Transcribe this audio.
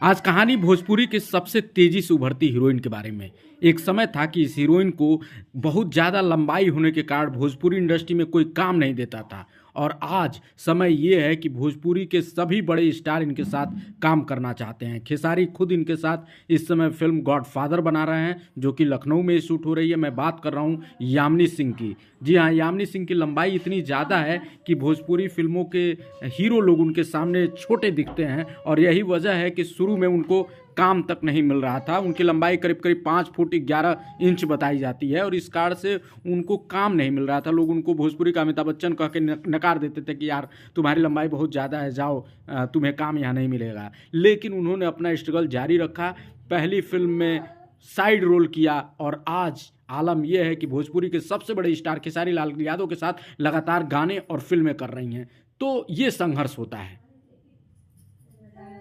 आज कहानी भोजपुरी के सबसे तेजी से उभरती हीरोइन के बारे में। एक समय था कि इस हीरोइन को बहुत ज़्यादा लंबाई होने के कारण भोजपुरी इंडस्ट्री में कोई काम नहीं देता था, और आज समय ये है कि भोजपुरी के सभी बड़े स्टार इनके साथ काम करना चाहते हैं। खेसारी खुद इनके साथ इस समय फिल्म गॉडफादर बना रहे हैं, जो कि लखनऊ में शूट हो रही है। मैं बात कर रहा हूँ यामिनी सिंह की। जी हाँ, यामिनी सिंह की लंबाई इतनी ज़्यादा है कि भोजपुरी फिल्मों के हीरो लोग उनके सामने छोटे दिखते हैं, और यही वजह है कि शुरू में उनको काम तक नहीं मिल रहा था। उनकी लंबाई करीब करीब 5 फुट 11 इंच बताई जाती है, और इस कारण से उनको काम नहीं मिल रहा था। लोग उनको भोजपुरी का अमिताभ बच्चन कह के नकार देते थे कि यार तुम्हारी लंबाई बहुत ज़्यादा है, जाओ तुम्हें काम यहाँ नहीं मिलेगा। लेकिन उन्होंने अपना स्ट्रगल जारी रखा, पहली फिल्म में साइड रोल किया, और आज आलम यह है कि भोजपुरी के सबसे बड़े स्टार खेसारी लाल यादव के साथ लगातार गाने और फिल्में कर रही हैं। तो ये संघर्ष होता है।